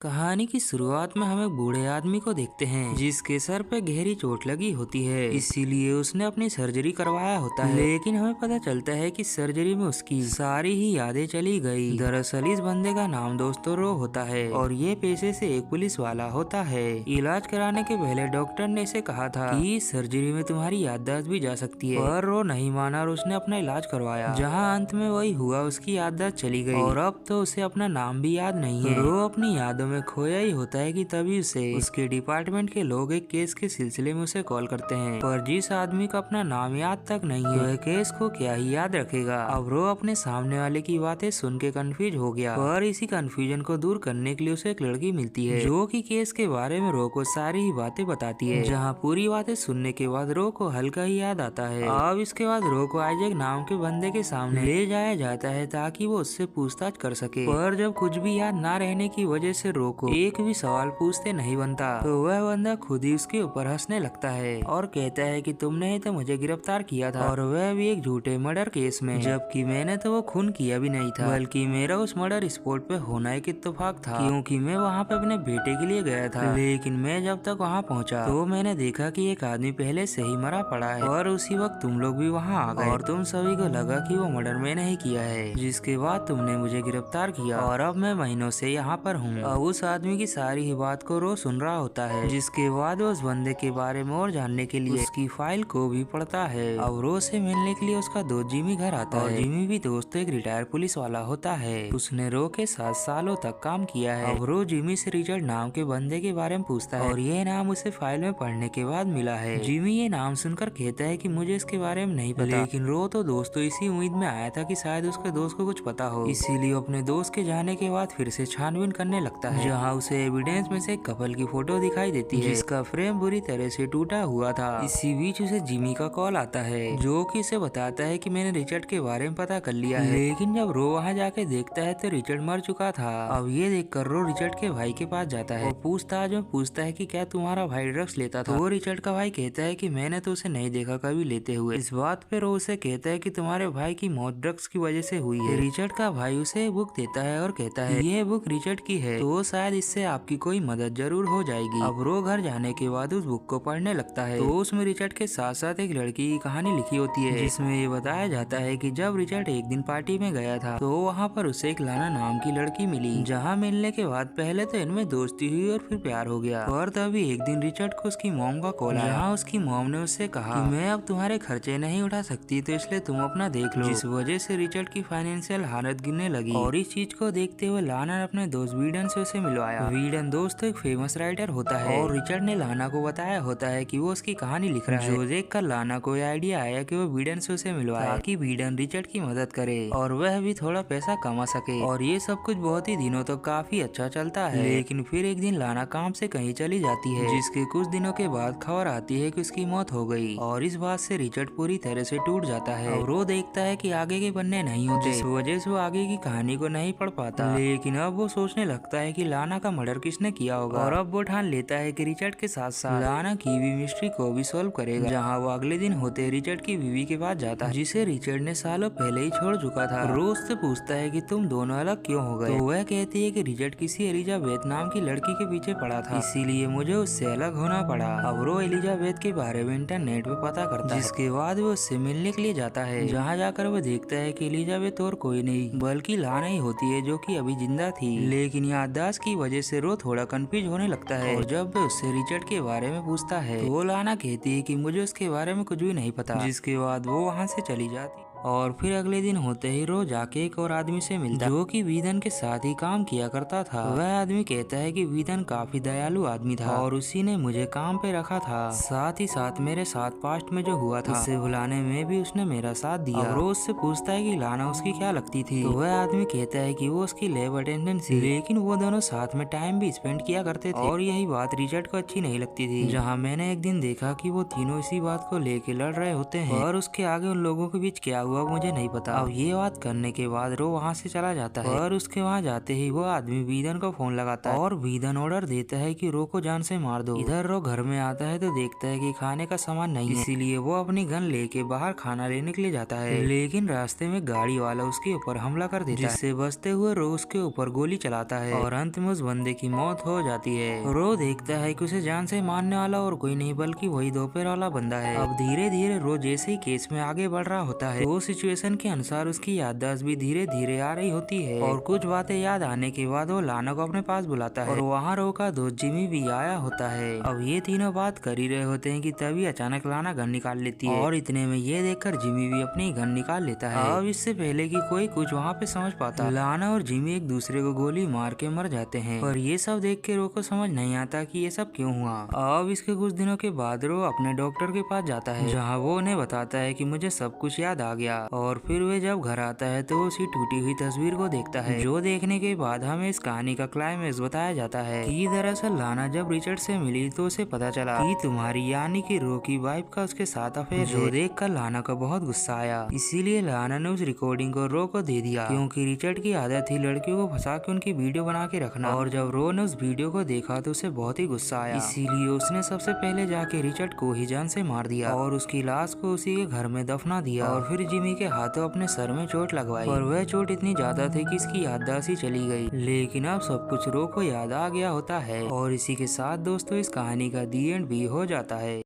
कहानी की शुरुआत में हम एक बूढ़े आदमी को देखते हैं जिसके सर पे गहरी चोट लगी होती है, इसीलिए उसने अपनी सर्जरी करवाया होता है। लेकिन हमें पता चलता है कि सर्जरी में उसकी सारी ही यादें चली गई। दरअसल इस बंदे का नाम दोस्तों रो होता है और ये पेशे से एक पुलिस वाला होता है। इलाज कराने के पहले डॉक्टर ने इसे कहा था कि इस सर्जरी में तुम्हारी याददाश्त भी जा सकती है, पर रो नहीं माना और उसने अपना इलाज करवाया, जहाँ अंत में वही हुआ, उसकी याददाश्त चली गई और अब तो उसे अपना नाम भी याद नहीं है। रो अपनी यादों में खोया ही होता है कि तभी उसे उसके डिपार्टमेंट के लोग एक केस के सिलसिले में उसे कॉल करते हैं, पर जिस आदमी को अपना नाम याद तक नहीं है वह केस को क्या ही याद रखेगा। अब रो अपने सामने वाले की बातें सुन के कंफ्यूज हो गया, पर इसी कंफ्यूजन को दूर करने के लिए उसे एक लड़की मिलती है जो कि केस के बारे में रो को सारी ही बातें बताती है, जहाँ पूरी बातें सुनने के बाद रो को हल्का ही याद आता है। अब इसके बाद रो को आइजैक नाम के बंदे के सामने ले जाया जाता है ताकि वो उससे पूछताछ कर सके, पर जब कुछ भी याद ना रहने की वजह से रो को एक भी सवाल पूछते नहीं बनता, तो वह बंदा खुद ही उसके ऊपर हंसने लगता है और कहता है कि तुमने ही तो मुझे गिरफ्तार किया था, और वह भी एक झूठे मर्डर केस में, जबकि मैंने तो वो खून किया भी नहीं था, बल्कि मेरा उस मर्डर स्पॉट पे होना एक इत्तेफाक था, क्योंकि मैं वहाँ पे अपने बेटे के लिए गया था। लेकिन मैं जब तक वहाँ पहुँचा तो मैंने देखा कि एक आदमी पहले से ही मरा पड़ा है और उसी वक्त तुम लोग भी वहाँ आ गए और तुम सभी को लगा कि वो मर्डर मैंने ही किया है, जिसके बाद तुमने मुझे गिरफ्तार किया और अब मैं महीनों से यहाँ पर हूँ। अब उस आदमी की सारी ही बात को रो सुन रहा होता है, जिसके बाद वो उस बंदे के बारे में और जानने के लिए उसकी फाइल को भी पढ़ता है। अब रो से मिलने के लिए उसका दोस्त जिमी घर आता है और जिमी भी दोस्त एक रिटायर पुलिस वाला होता है, उसने रो के साथ सालों तक काम किया है। अब रो जिमी से रिचर्ड नाम के बंदे के बारे में पूछता है और ये नाम उसे फाइल में पढ़ने के बाद मिला है। जिमी ये नाम सुनकर कहता है कि मुझे इसके बारे में नहीं पता, लेकिन रो तो दोस्तों इसी उम्मीद में आया था कि शायद उसके दोस्त को कुछ पता हो, इसीलिए अपने दोस्त के जाने के बाद फिर से छानबीन करने लगता है, जहाँ उसे एविडेंस में से कपल की फोटो दिखाई देती है जिसका फ्रेम बुरी तरह से टूटा हुआ था। इसी बीच उसे जिमी का कॉल आता है जो कि उसे बताता है कि मैंने रिचर्ड के बारे में पता कर लिया है, लेकिन जब रो वहाँ जाके देखता है तो रिचर्ड मर चुका था। अब ये देखकर रो रिचर्ड के भाई के पास जाता है और पूछता है कि क्या तुम्हारा भाई ड्रग्स लेता था। वो रिचर्ड का भाई कहता है कि मैंने तो उसे नहीं देखा कभी लेते हुए। इस बात पे रो उसे कहता है कि तुम्हारे भाई की मौत ड्रग्स की वजह से हुई है। रिचर्ड का भाई उसे बुक देता है और कहता है ये बुक रिचर्ड की है, तो शायद इससे आपकी कोई मदद जरूर हो जाएगी। अब रो घर जाने के बाद उस बुक को पढ़ने लगता है, तो उसमें रिचर्ड के साथ साथ एक लड़की की कहानी लिखी होती है, जिसमें ये बताया जाता है कि जब रिचर्ड एक दिन पार्टी में गया था तो वहाँ पर उसे एक लाना नाम की लड़की मिली, जहाँ मिलने के बाद पहले तो इनमें दोस्ती हुई और फिर प्यार हो गया। और तभी एक दिन रिचर्ड को उसकी मॉम का कॉल आया, जहाँ उसकी मॉम ने उससे कहा कि मैं अब तुम्हारे खर्चे नहीं उठा सकती, तो इसलिए तुम अपना देख लो, जिस वजह से रिचर्ड की फाइनेंशियल हालत गिरने लगी। और इस चीज को देखते हुए लाना ने अपने दोस्त वीडन से उसे मिलवाया। वीडन दोस्त एक फेमस राइटर होता है और रिचर्ड ने लाना को बताया होता है कि वो उसकी कहानी लिख रहा है, जो देखकर लाना को आइडिया आया कि वो वीडन से उसे मिलवाए ताकि वीडन रिचर्ड की मदद करे और वह भी थोड़ा पैसा कमा सके। और ये सब कुछ बहुत ही दिनों तक काफी अच्छा चलता है, लेकिन फिर एक दिन लाना काम से कहीं चली जाती है, जिसके कुछ दिनों के बाद खबर आती है कि उसकी मौत हो गई। और इस बात से रिचर्ड पूरी तरह से टूट जाता है और वो देखता है कि आगे के पन्ने नहीं होते, इस वजह से वो आगे की कहानी को नहीं पढ़ पाता। लेकिन अब वो सोचने लगता है कि लाना का मर्डर किसने किया होगा, और अब वो ठान लेता है कि रिचर्ड के साथ साथ लाना की भी मिस्ट्री को भी सॉल्व करेगा। जहाँ वो अगले दिन होते रिचर्ड की बीवी के पास जाता है, जिसे रिचर्ड ने सालों पहले ही छोड़ चुका था। रोज से पूछता है कि तुम दोनों अलग क्यों हो गए, तो वह कहती है कि रिचर्ड किसी एलिजाबेथ नाम की लड़की के पीछे पड़ा था, इसीलिए मुझे उससे अलग होना पड़ा। अब वो एलिजाबेथ के बारे में इंटरनेट पे पता करता है, जिसके बाद वो उससे मिलने के लिए जाता है, जहाँ जाकर वो देखता है कि एलिजाबेथ और कोई नहीं बल्कि लाना ही होती है, जो कि अभी जिंदा थी। लेकिन याददाश्त की वजह से रो थोड़ा कंफ्यूज होने लगता है, और जब वो उससे रिचर्ड के बारे में पूछता है तो वो लाना कहती है कि मुझे उसके बारे में कुछ भी नहीं पता, जिसके बाद वो वहाँ से चली जाती। और फिर अगले दिन होते ही रो जाके एक और आदमी से मिलता है, जो कि वीदन के साथ ही काम किया करता था। वह आदमी कहता है कि वीदन काफी दयालु आदमी था और उसी ने मुझे काम पे रखा था, साथ ही साथ मेरे साथ पास्ट में जो हुआ था उसे भुलाने में भी उसने मेरा साथ दिया। रोज से पूछता है कि लाना उसकी क्या लगती थी, तो वह आदमी कहता है कि वो उसकी लैब अटेंडेंट थी, लेकिन वो दोनों साथ में टाइम भी स्पेंड किया करते थे। और यही बात रिचर्ड को अच्छी नहीं लगती थी, जहाँ मैंने एक दिन देखा कि वो तीनों इसी बात को लेके लड़ रहे होते हैं, और उसके आगे उन लोगों के बीच क्या हुआ मुझे नहीं पता। अब ये बात करने के बाद रो वहाँ से चला जाता है और उसके वहाँ जाते ही वो आदमी वीदन को फोन लगाता है और वीदन ऑर्डर देता है कि रो को जान से मार दो। इधर रो घर में आता है तो देखता है कि खाने का सामान नहीं है, इसीलिए वो अपनी गन लेके बाहर खाना लेने के लिए जाता है। लेकिन रास्ते में गाड़ी वाला उसके ऊपर हमला कर देता है, जिससे बचते हुए रो उसके ऊपर गोली चलाता है और अंत में उस बंदे की मौत हो जाती है। रो देखता है कि उसे जान से मारने वाला और कोई नहीं बल्कि वही दोपहर वाला बंदा है। अब धीरे धीरे रो जैसे ही केस में आगे बढ़ रहा होता है तो सिचुएशन के अनुसार उसकी याददाश्त भी धीरे धीरे आ रही होती है और कुछ बातें याद आने के बाद वो लाना को अपने पास बुलाता है और वहाँ रो का दोस्त जिमी भी आया होता है। अब ये तीनों बात कर ही रहे होते हैं कि तभी अचानक लाना गन निकाल लेती है और इतने में ये देखकर जिमी भी अपनी गन निकाल लेता है। अब इससे पहले कि कोई कुछ वहाँ पे समझ पाता, लाना और जिमी एक दूसरे को गोली मार के मर जाते हैं और ये सब देख के रो को समझ नहीं आता कि ये सब क्यों हुआ। अब इसके कुछ दिनों के बाद रो अपने डॉक्टर के पास जाता है जहाँ वो उन्हें बताता है कि मुझे सब कुछ याद आ गया और फिर वे जब घर आता है तो उसी टूटी हुई तस्वीर को देखता है, जो देखने के बाद हमें इस कहानी का क्लाइमेक्स बताया जाता है कि दरअसल लाना जब रिचर्ड से मिली तो उसे पता चला कि तुम्हारी यानी कि रो की वाइफ का उसके साथ अफेयर है, जो देख कर लाना को बहुत गुस्सा आया। इसीलिए लाना ने उस रिकॉर्डिंग को रो को दे दिया क्योंकि रिचर्ड की आदत थी लड़कियों को फंसा के उनकी वीडियो बना के रखना, और जब रो ने उस वीडियो को देखा तो उसे बहुत ही गुस्सा आया। इसीलिए उसने सबसे पहले जाके रिचर्ड को ही जान से मार दिया और उसकी लाश को उसी के घर में दफना दिया और फिर जिमी के हाथों अपने सर में चोट लगवाई और वह चोट इतनी ज्यादा थी कि इसकी याददाश्त ही चली गई। लेकिन अब सब कुछ रो को याद आ गया होता है और इसी के साथ दोस्तों इस कहानी का दी एंड भी हो जाता है।